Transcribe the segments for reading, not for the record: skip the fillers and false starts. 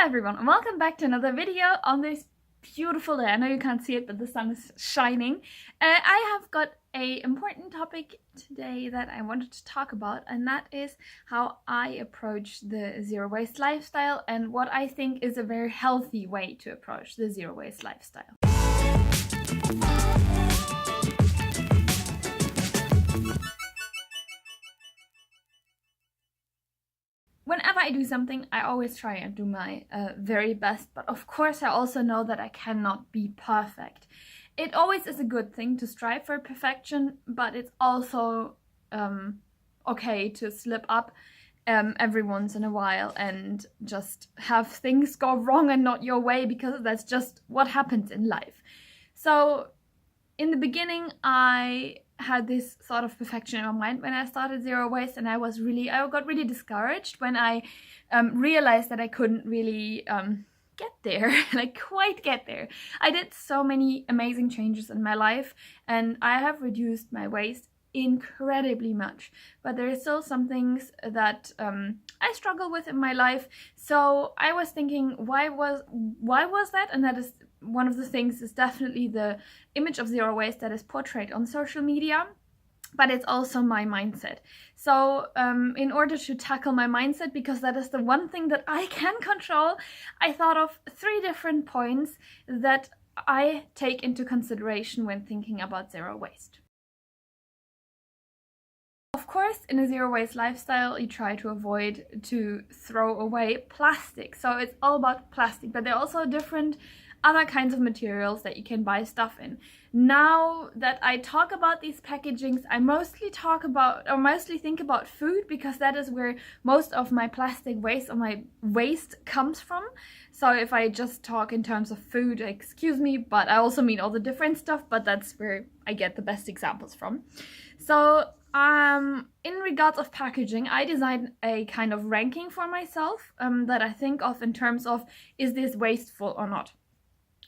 Hi everyone, and welcome back to another video on this beautiful day. I know you can't see it, but the sun is shining. I have got an important topic today that I wanted to talk about, and that is how I approach the zero waste lifestyle and what I think is a very healthy way to approach the zero waste lifestyle. Whenever I do something, I always try and do my very best, but of course I also know that I cannot be perfect. It always is a good thing to strive for perfection, but it's also okay to slip up every once in a while and just have things go wrong and not your way, because that's just what happens in life. So in the beginning, I had this sort of perfection in my mind when I started zero waste, and I got really discouraged when I realized that I couldn't really get there, like quite get there. I did so many amazing changes in my life, and I have reduced my waste incredibly much, but there are still some things that I struggle with in my life. So I was thinking, why was that? And that is one of the things is definitely the image of zero waste that is portrayed on social media, but it's also my mindset. So in order to tackle my mindset, because that is the one thing that I can control, I thought of 3 different points that I take into consideration when thinking about zero waste. Of course, in a zero waste lifestyle, you try to avoid to throw away plastic. So it's all about plastic, but there are also different other kinds of materials that you can buy stuff in. Now that I talk about these packagings, I mostly think about food, because that is where most of my plastic waste or my waste comes from. So if I just talk in terms of food, excuse me, but I also mean all the different stuff, but that's where I get the best examples from. So in regards of packaging, I designed a kind of ranking for myself that I think of in terms of, is this wasteful or not?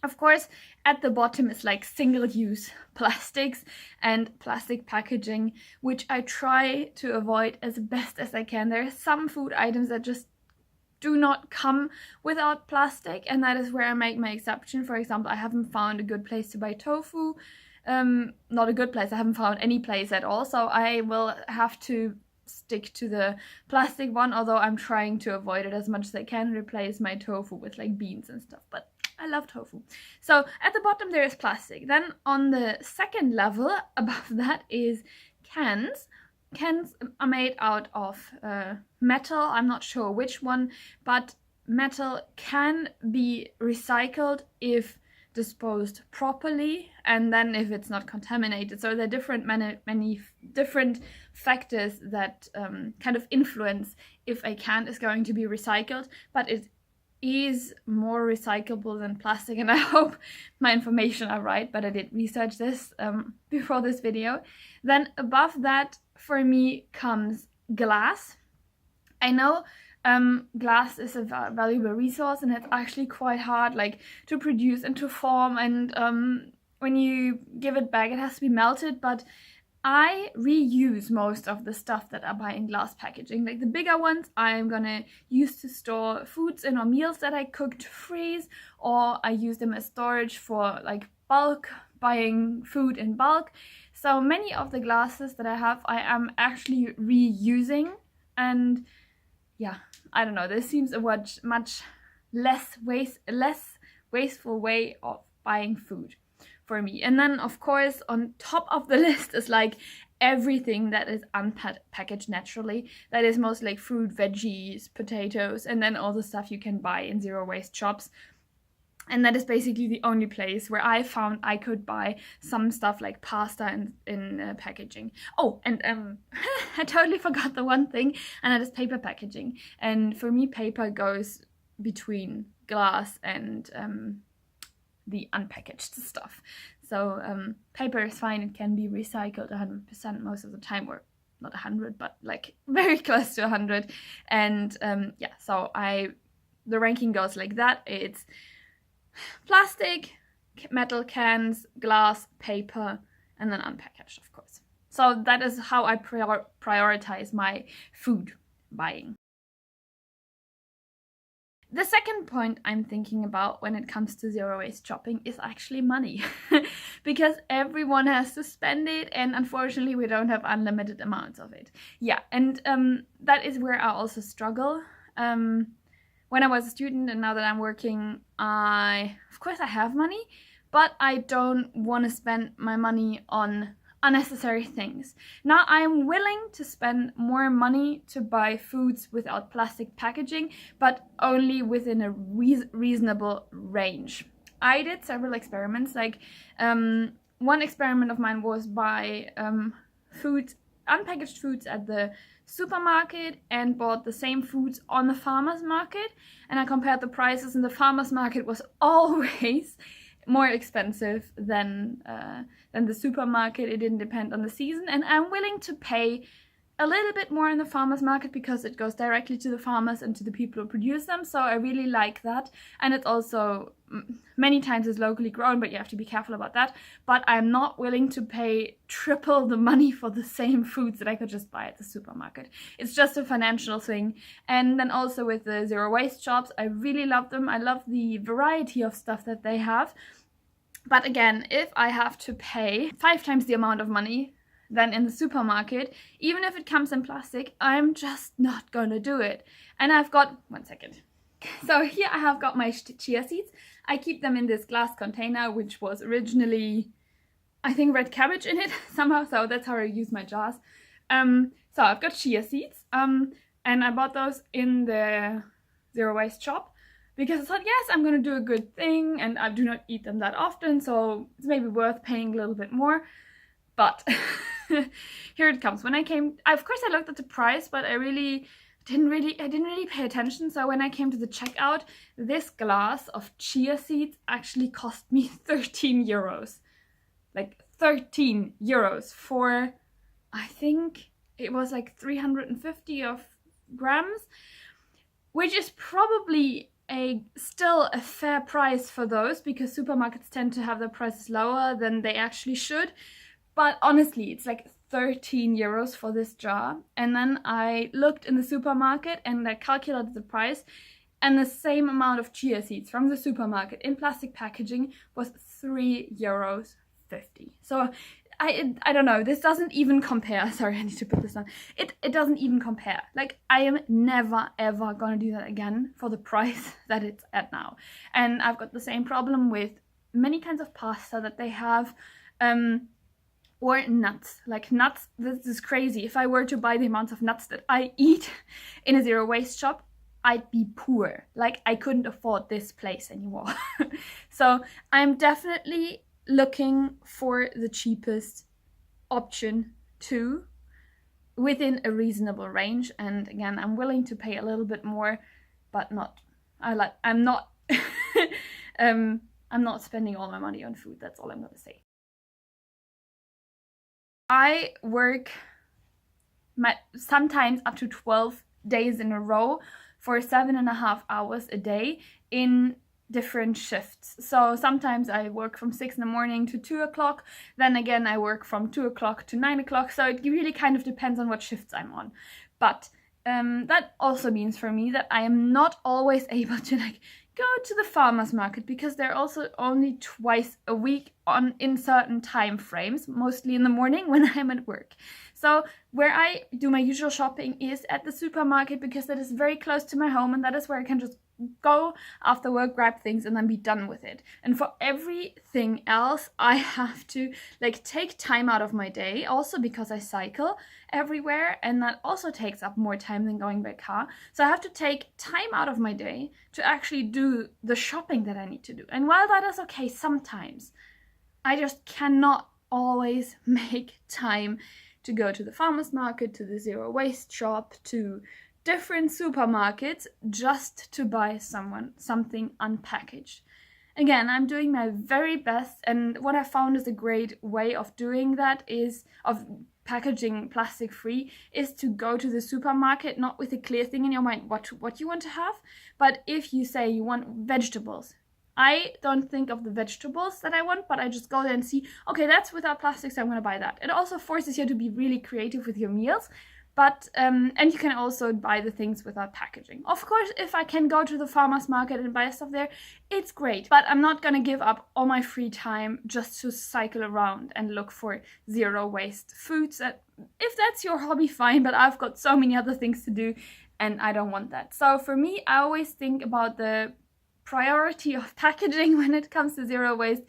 Of course, at the bottom is like single-use plastics and plastic packaging, which I try to avoid as best as I can. There are some food items that just do not come without plastic, and that is where I make my exception. For example, I haven't found a good place to buy tofu. Not a good place, I haven't found any place at all, so I will have to stick to the plastic one, although I'm trying to avoid it as much as I can, replace my tofu with like beans and stuff, but I love tofu. So at the bottom there is plastic. Then on the second level above that is cans. Cans are made out of metal, I'm not sure which one, but metal can be recycled if disposed properly, and then if it's not contaminated. So there are many different factors that kind of influence if a can is going to be recycled, but it is more recyclable than plastic, and I hope my information are right, but I did research this before this video. Then above that for me comes glass. I know glass is a valuable resource, and it's actually quite hard like to produce and to form, and when you give it back it has to be melted, but I reuse most of the stuff that I buy in glass packaging. Like the bigger ones I'm gonna use to store foods in or meals that I cook to freeze, or I use them as storage for like bulk, buying food in bulk. So many of the glasses that I have I am actually reusing, and yeah, I don't know, this seems a much less wasteful way of buying food for me. And then of course on top of the list is like everything that is unpackaged naturally. That is mostly like fruit, veggies, potatoes, and then all the stuff you can buy in zero waste shops. And that is basically the only place where I found I could buy some stuff like pasta in packaging. Oh, and I totally forgot the one thing, and that is paper packaging. And for me, paper goes between glass and the unpackaged stuff. So paper is fine, it can be recycled 100% most of the time, or not 100, but like very close to 100. And yeah, so the ranking goes like that. It's plastic, metal cans, glass, paper, and then unpackaged, of course. So that is how I prioritize my food buying. The second point I'm thinking about when it comes to zero waste shopping is actually money. Because everyone has to spend it, and unfortunately we don't have unlimited amounts of it. Yeah, and that is where I also struggle. When I was a student and now that I'm working, of course I have money, but I don't want to spend my money on unnecessary things. Now I'm willing to spend more money to buy foods without plastic packaging, but only within a reasonable range. I did several experiments, like one experiment of mine was buy unpackaged foods at the supermarket and bought the same foods on the farmer's market, and I compared the prices, and the farmer's market was always more expensive than the supermarket. It didn't depend on the season, and I'm willing to pay a little bit more in the farmer's market because it goes directly to the farmers and to the people who produce them, so I really like that. And it also many times is locally grown, but you have to be careful about that. But I'm not willing to pay triple the money for the same foods that I could just buy at the supermarket. It's just a financial thing. And then also with the zero waste shops, I really love them. I love the variety of stuff that they have. But again, if I have to pay 5 times the amount of money than in the supermarket, even if it comes in plastic, I'm just not gonna do it. And I've got, one second. So here I have got my chia seeds. I keep them in this glass container, which was originally, I think, red cabbage in it somehow. So that's how I use my jars. So I've got chia seeds, and I bought those in the zero waste shop because I thought, yes, I'm gonna do a good thing, and I do not eat them that often, so it's maybe worth paying a little bit more. But here it comes. When I came, of course I looked at the price, but I didn't really pay attention. So when I came to the checkout, this glass of chia seeds actually cost me 13 euros. Like 13 euros for, I think it was like 350 of grams, which is probably still a fair price for those, because supermarkets tend to have their prices lower than they actually should. But honestly, it's like 13 euros for this jar. And then I looked in the supermarket and I calculated the price, and the same amount of chia seeds from the supermarket in plastic packaging was 3 euros 50. So I don't know, this doesn't even compare. Sorry, I need to put this on. It doesn't even compare. Like, I am never ever gonna do that again for the price that it's at now. And I've got the same problem with many kinds of pasta that they have. Or nuts. Like nuts, this is crazy. If I were to buy the amounts of nuts that I eat in a zero waste shop, I'd be poor. Like, I couldn't afford this place anymore. So I'm definitely looking for the cheapest option too, within a reasonable range. And again, I'm willing to pay a little bit more, but I'm not I'm not spending all my money on food. That's all I'm gonna say. I work sometimes up to 12 days in a row for 7.5 hours a day in different shifts. So sometimes I work from 6 in the morning to 2 o'clock. Then again, I work from 2 o'clock to 9 o'clock. So it really kind of depends on what shifts I'm on. But that also means for me that I am not always able to go to the farmer's market, because they're also only twice a week in certain time frames, mostly in the morning when I'm at work. So where I do my usual shopping is at the supermarket, because that is very close to my home, and that is where I can just go after work, grab things, and then be done with it. And for everything else, I have to take time out of my day, also because I cycle everywhere, and that also takes up more time than going by car. So I have to take time out of my day to actually do the shopping that I need to do. And while that is okay sometimes, I just cannot always make time to go to the farmer's market, to the zero waste shop, to different supermarkets, just to buy something unpackaged. Again, I'm doing my very best, and what I found is a great way of doing that of packaging plastic free is to go to the supermarket not with a clear thing in your mind what you want to have, but if you say you want vegetables, I don't think of the vegetables that I want, but I just go there and see, okay, that's without plastic, so I'm gonna buy that. It also forces you to be really creative with your meals, But and you can also buy the things without packaging. Of course, if I can go to the farmer's market and buy stuff there, it's great. But I'm not gonna give up all my free time just to cycle around and look for zero waste foods. If that's your hobby, fine, but I've got so many other things to do and I don't want that. So for me, I always think about the priority of packaging when it comes to zero waste,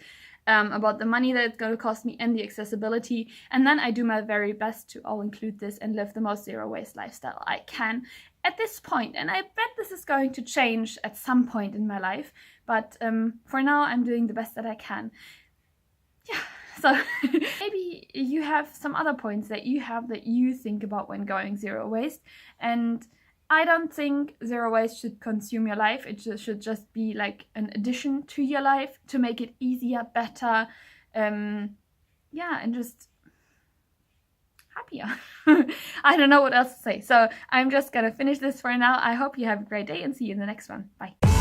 about the money that it's going to cost me and the accessibility, and then I do my very best to all include this and live the most zero waste lifestyle I can at this point. And I bet this is going to change at some point in my life, but for now I'm doing the best that I can. Yeah, so maybe you have some other points that you think about when going zero waste, and I don't think zero waste should consume your life. It should just be like an addition to your life to make it easier, better, yeah, and just happier. I don't know what else to say. So I'm just gonna finish this for now. I hope you have a great day and see you in the next one. Bye.